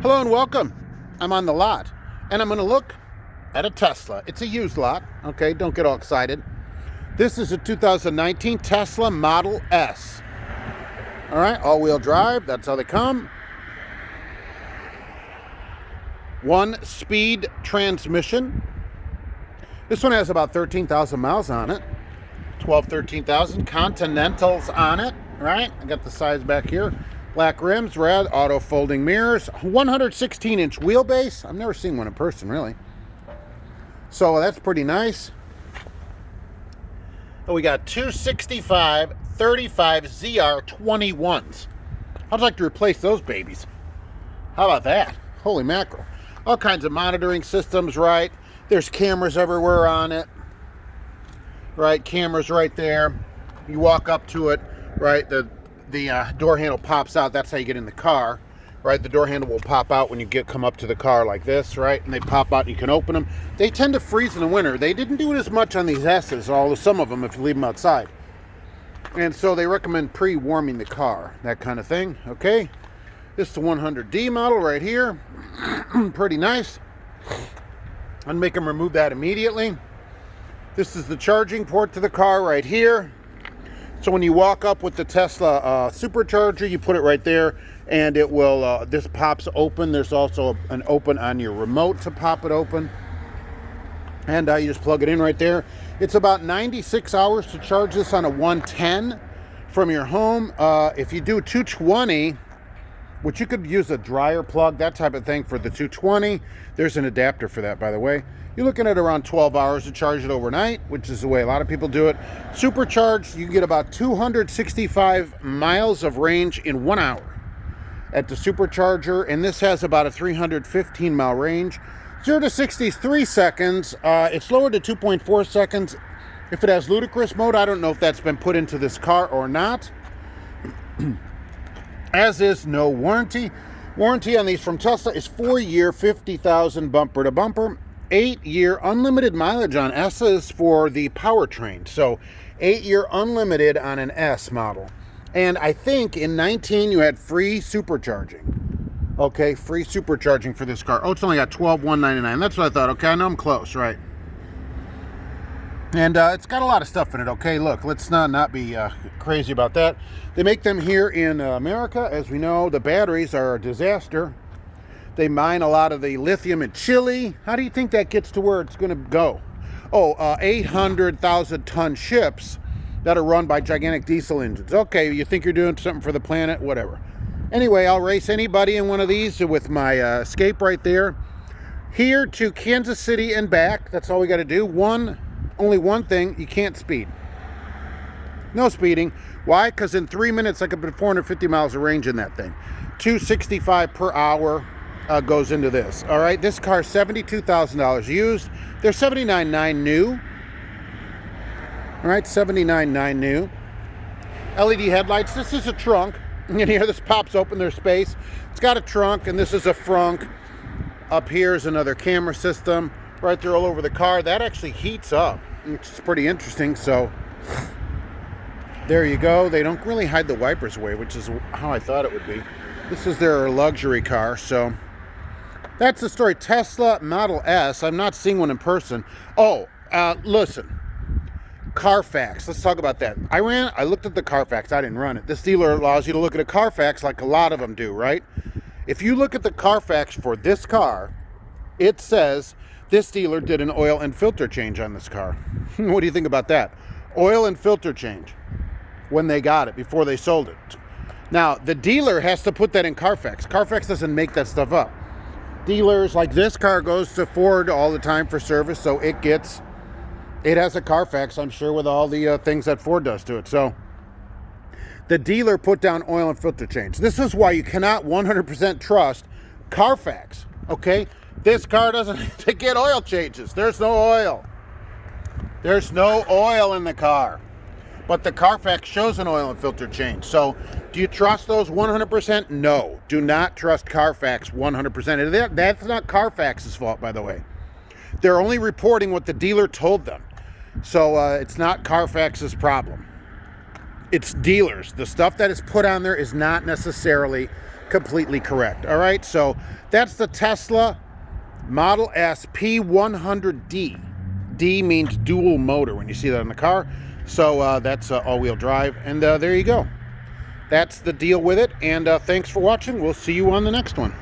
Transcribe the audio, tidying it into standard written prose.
Hello and welcome. I'm on the lot and I'm going to look at a Tesla. It's a used lot, okay? Don't get all excited. This is a 2019 Tesla Model S. All right, all-wheel drive, that's how they come. 1-speed transmission. This one has about 13,000 miles on it. 13,000 Continentals on it, right? I got the size back here. Black rims, red, auto folding mirrors, 116-inch wheelbase. I've never seen one in person, really. So that's pretty nice. Oh, we got 265 35 ZR21s. I'd like to replace those babies. How about that? Holy mackerel. All kinds of monitoring systems, right? There's cameras everywhere on it. Right, cameras right there. You walk up to it, right? The door handle pops out. That's how you get in the car, right? The door handle will pop out when you come up to the car like this, right? And they pop out and you can open them. They tend to freeze in the winter. They didn't do it as much on these S's, although some of them if you leave them outside. And so they recommend pre-warming the car, that kind of thing, okay? This is the 100D model right here. Pretty nice. I'd make them remove that immediately. This is the charging port to the car right here. So when you walk up with the Tesla supercharger, you put it right there and it will, this pops open. There's also an open on your remote to pop it open. And you just plug it in right there. It's about 96 hours to charge this on a 110 from your home. If you do 220, which you could use a dryer plug, that type of thing for the 220. There's an adapter for that, by the way. You're looking at around 12 hours to charge it overnight, which is the way a lot of people do it. Supercharged, you can get about 265 miles of range in 1 hour at the supercharger, and this has about a 315 mile range. 0 to 60 is 3 seconds. It's lowered to 2.4 seconds. If it has ludicrous mode, I don't know if that's been put into this car or not. As is no warranty. Warranty on these from Tesla is 4-year, 50,000 bumper to bumper. 8-year unlimited mileage on S's for the powertrain. So 8-year unlimited on an S model. And I think in 19 you had free supercharging. Okay, free supercharging for this car. Oh, it's only got $12,199. That's what I thought. Okay, I know I'm close, right? And it's got a lot of stuff in it. Okay, look, let's not be crazy about that. They make them here in America. As we know, the batteries are a disaster. They mine a lot of the lithium in Chile. How do you think that gets to where it's going to go? Oh, 800,000 ton ships that are run by gigantic diesel engines. Okay, you think you're doing something for the planet? Whatever. Anyway, I'll race anybody in one of these with my Escape right there. Here to Kansas City and back. That's all we got to do. Only one thing, you can't speed. No speeding. Why? Because in 3 minutes I could put 450 miles of range in that thing. 265 per hour. Goes into this. All right, this car is $72,000 used. They're $79,900 new. All right, $79,900 new. LED headlights. This is a trunk. And here, this pops open. There's space. It's got a trunk, and this is a frunk. Up here is another camera system. Right there, all over the car. That actually heats up, which is pretty interesting. So there you go. They don't really hide the wipers away, which is how I thought it would be. This is their luxury car, so. That's the story. Tesla Model S. I'm not seeing one in person. Oh, listen. Carfax. Let's talk about that. I looked at the Carfax. I didn't run it. This dealer allows you to look at a Carfax like a lot of them do, right? If you look at the Carfax for this car, it says this dealer did an oil and filter change on this car. What do you think about that? Oil and filter change when they got it, before they sold it. Now, the dealer has to put that in Carfax. Carfax doesn't make that stuff up. Dealers, like this car goes to Ford all the time for service, so it has a Carfax, I'm sure, with all the things that Ford does to it. So the dealer put down oil and filter change. This is why you cannot 100% trust Carfax, okay? This car doesn't get oil changes. There's no oil. There's no oil in the car. But the Carfax shows an oil and filter change. So do you trust those 100%? No. Do not trust Carfax 100%. That's not Carfax's fault, by the way. They're only reporting what the dealer told them. So it's not Carfax's problem. It's dealers. The stuff that is put on there is not necessarily completely correct. All right, so that's the Tesla Model S P100D. D means dual motor when you see that in the car. So that's all-wheel drive. And there you go. That's the deal with it. And thanks for watching. We'll see you on the next one.